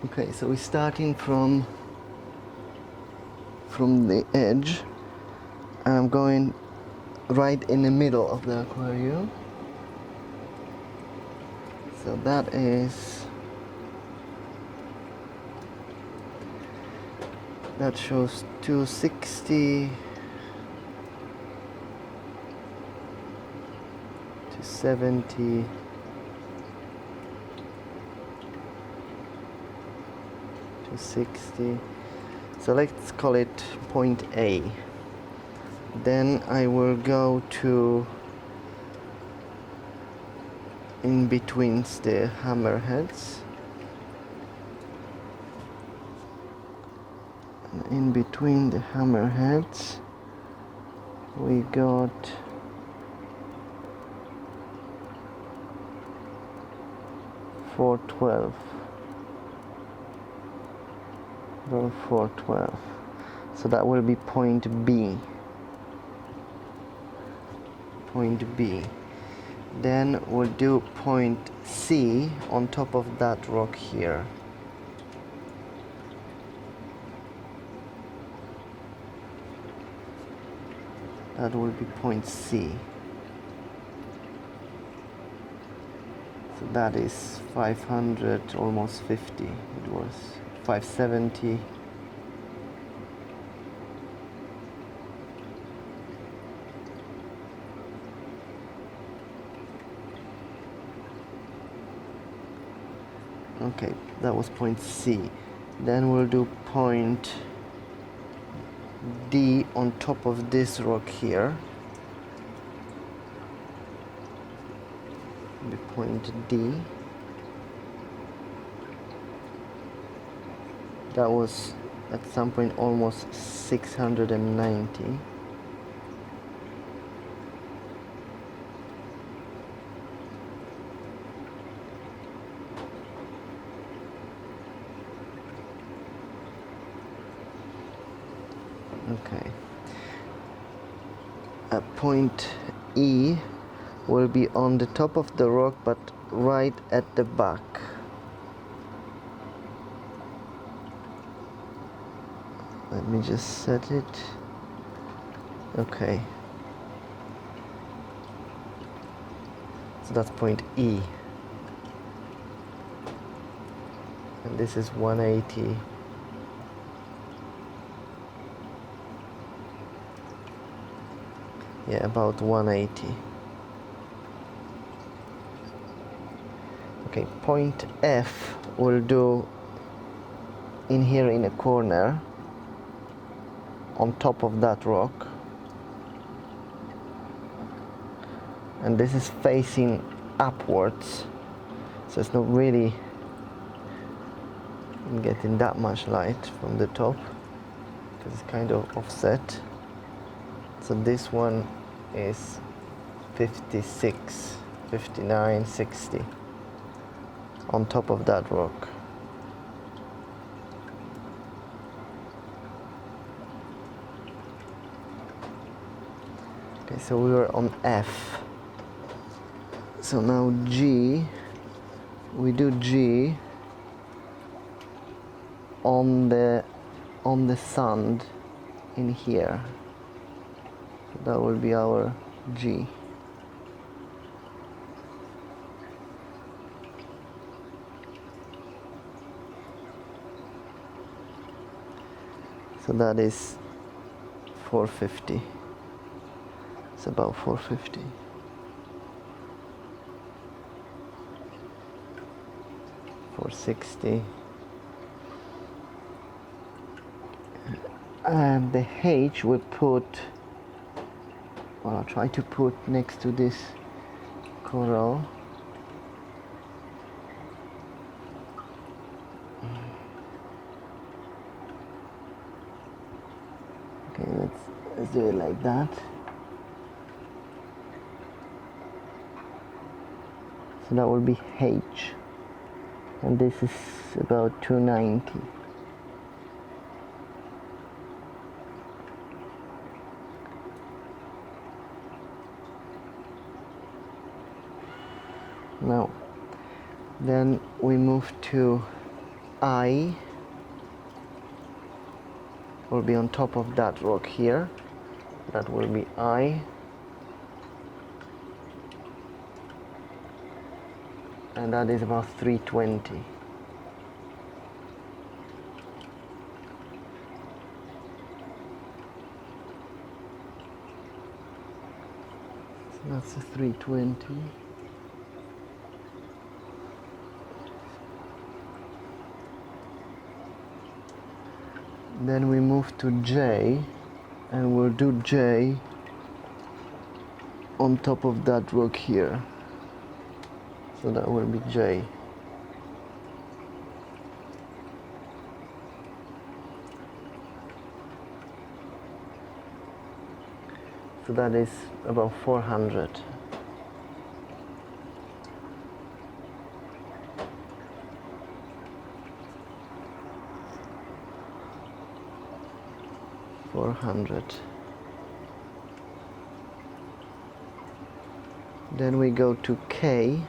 Okay, so we're starting from the edge, and I'm going right in the middle of the aquarium. So that shows 260 to 70 to 60. So let's call it point A. Then I will go to in between the hammerheads. And in between the hammerheads we got $412. Well, 412. So that will be point B. Point B. Then we'll do point C on top of that rock here. That will be point C. So that is 500, almost 50. It was 570. Okay, that was point C. Then we'll do point D on top of this rock here. The point D. That was at some point almost 690. Okay. At point E will be on the top of the rock, but right at the back. Let me just set it. Okay. So that's point E. And this is 180. Yeah, about 180. Okay, point F will do in here in a corner on top of that rock. And this is facing upwards, so it's not really getting that much light from the top because it's kind of offset. So this one is 56, 59, 60 on top of that rock. Okay, so we were on F. So now G, we do G on the sand in here. So that will be our G. So that is 450. It's about 450. $460. And the H we put, well, I'll try to put next to this coral. Okay, let's do it like that. So that will be H. And this is about 290. Now, then we move to I will be on top of that rock here. That will be I. And that is about 320. So that's a 320. Then we move to J, and we'll do J on top of that rock here. So that will be J. So that is about 400. Then we go to K.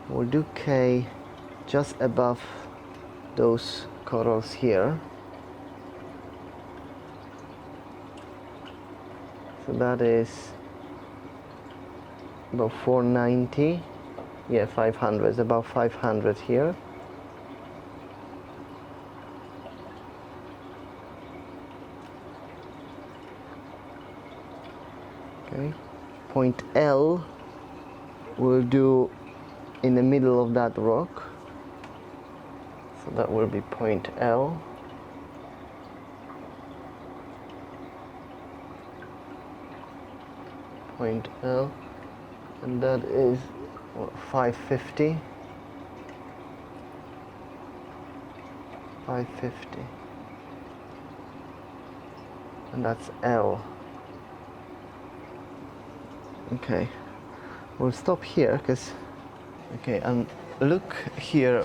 We'll do K just above those corals here. So that is about 490. Yeah, 500. It's about 500 here. Okay. Point L we'll do in the middle of that rock. So that will be point L. Point L, and that is what, 550. 550. And that's L. Okay, we'll stop here because, okay, and look here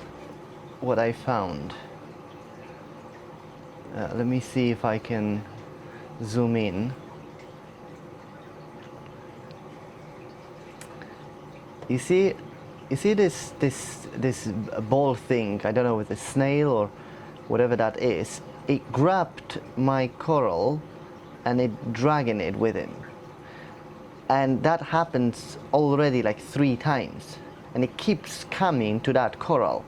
what I found. Let me see if I can zoom in. You see this ball thing, I don't know, with a snail or whatever that is, it grabbed my coral and it dragging it with him. And that happens already like 3 times, and it keeps coming to that coral.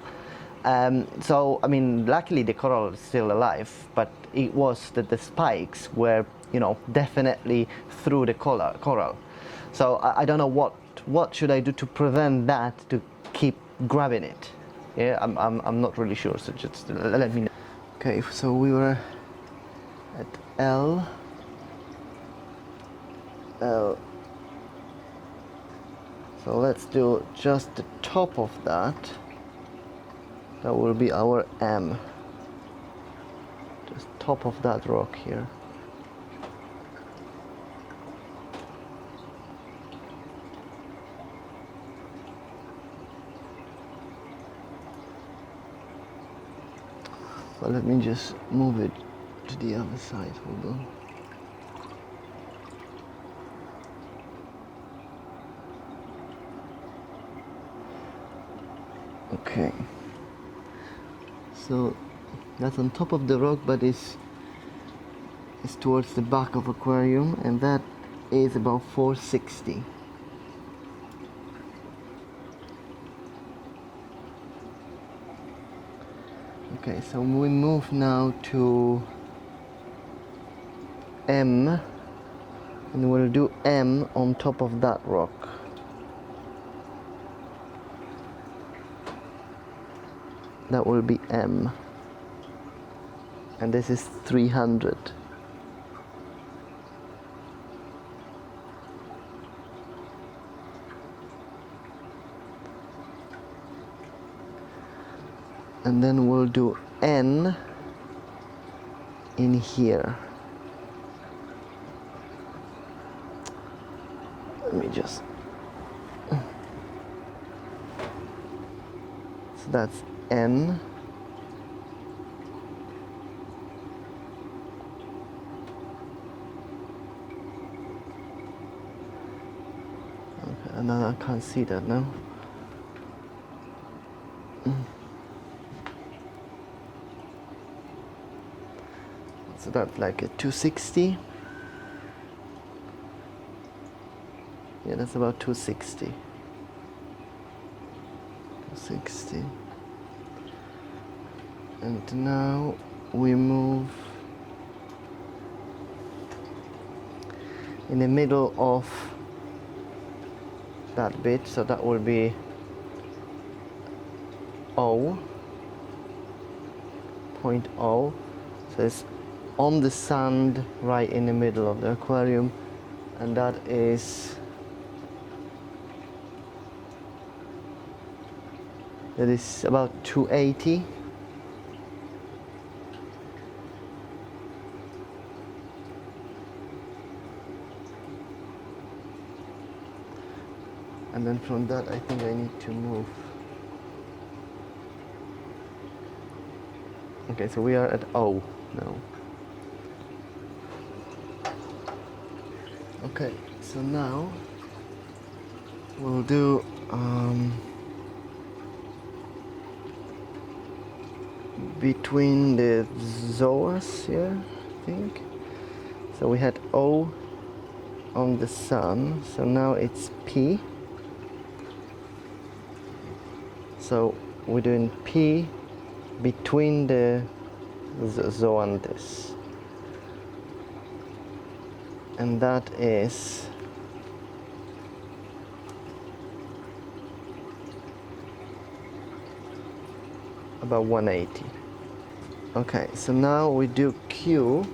So, I mean, luckily the coral is still alive, but it was that the spikes were, you know, definitely through the coral. So I don't know what should I do to prevent that to keep grabbing it. Yeah, I'm not really sure, so just let me know. Okay, so we were at L. So let's do just the top of that. That will be our M. Just top of that rock here. So let me just move it to the other side. Hold on. Okay, so that's on top of the rock, but it's towards the back of aquarium, and that is about 460. Okay, so we move now to M, and we'll do M on top of that rock. That will be M, and this is 300. And then we'll do N in here. Let me just, so that's N. Okay, and then I can't see that now. So that's like a 260. Yeah, that's about 260. 260. And now we move in the middle of that bit, so that will be O, point O. So it's on the sand right in the middle of the aquarium, and that is about 280. And then from that I think I need to move. Okay, so we are at O now. Okay, so now we'll do between the zoas here, I think. So we had O on the sun, so now it's P. So we're doing P between the zoanthus, and that is about 180. Okay, so now we do Q,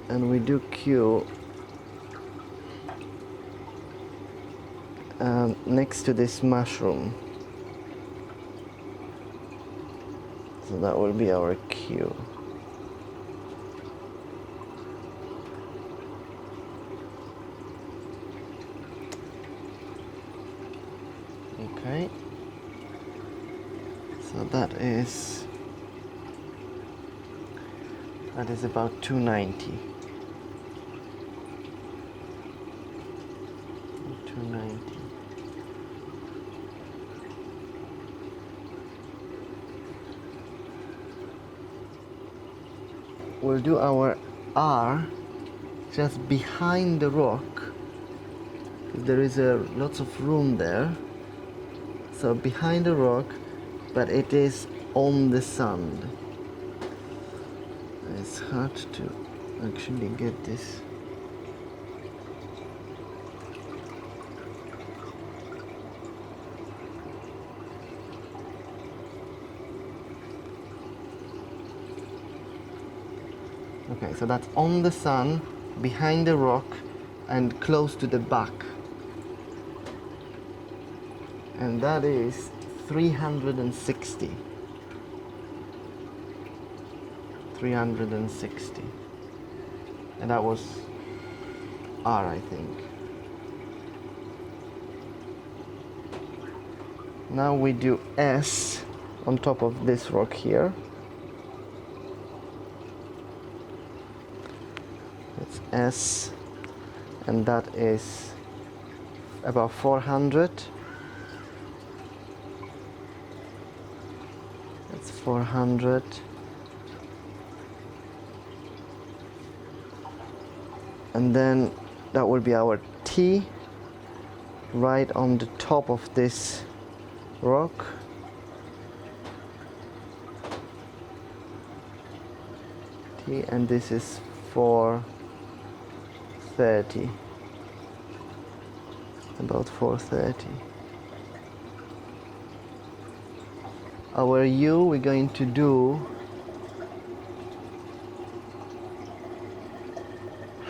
and we do Q next to this mushroom. So that will be our Q. Okay. So that is about 290. 290. We'll do our R just behind the rock. There is lots of room there. So behind the rock, but it is on the sand. It's hard to actually get this. Okay, so that's on the sun, behind the rock, and close to the back. And that is 360. 360. And that was R, I think. Now we do S on top of this rock here. It's S, and that is about 400. That's 400. And then that will be our T right on the top of this rock. T, and this is 430. About 430. Our U, we're going to do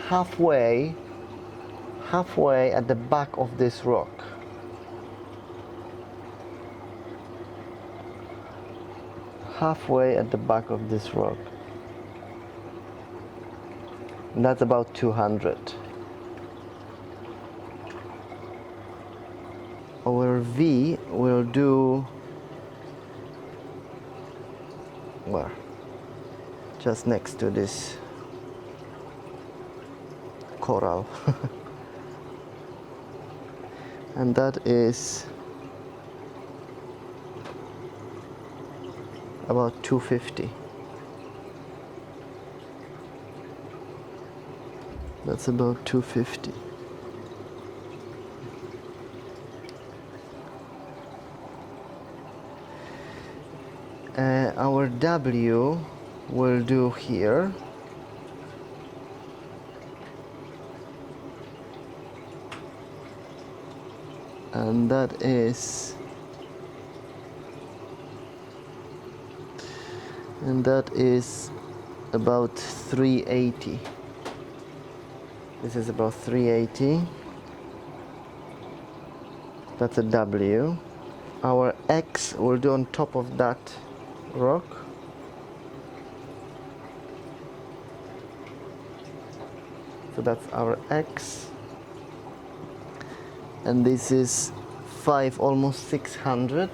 halfway at the back of this rock. Halfway at the back of this rock. And that's about 200. Our V will do, well, just next to this coral. And that is about 250. That's about 250. Our W will do here. And that is about 380. This is about 380. That's a W. Our X will do on top of that rock. So that's our X. And this is 5, almost 600.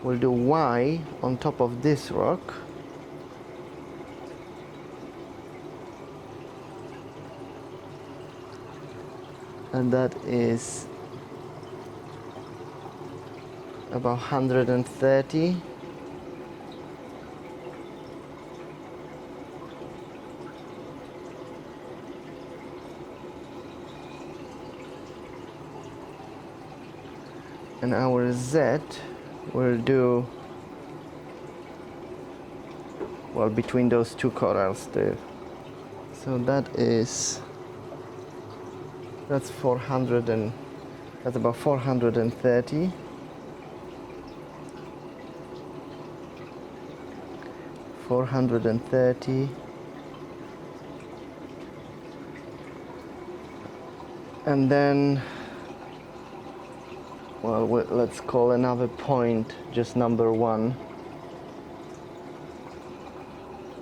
We'll do Y on top of this rock. And that is about 130. And our Z will do, well, between those two corals there. So that's about 430. 430. And then, well, let's call another point just number 1.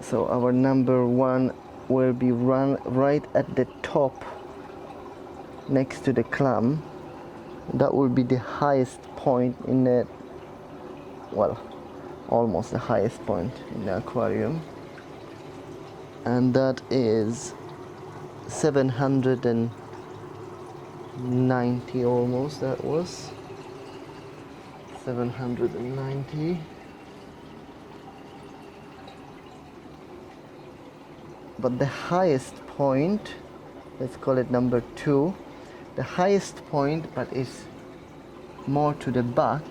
So our number 1 will be run right at the top next to the clam. That will be the highest point in the, well, almost the highest point in the aquarium. And that is 790 almost, that was 790. But the highest point, let's call it number 2, the highest point, but is more to the back.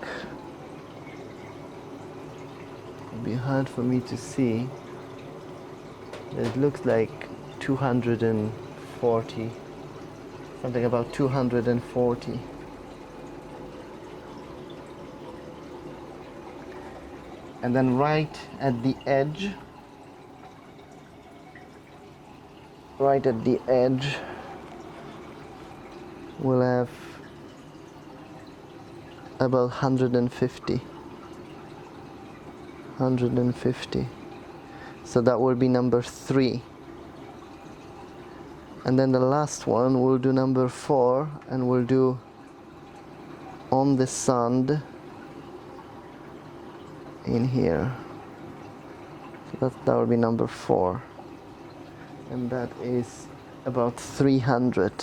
It'll be hard for me to see. It looks like 240, something about 240. And then right at the edge, we'll have about 150. So that will be number 3. And then the last one, we'll do number 4, and we'll do on the sand in here. So that will be number 4. And that is about 300.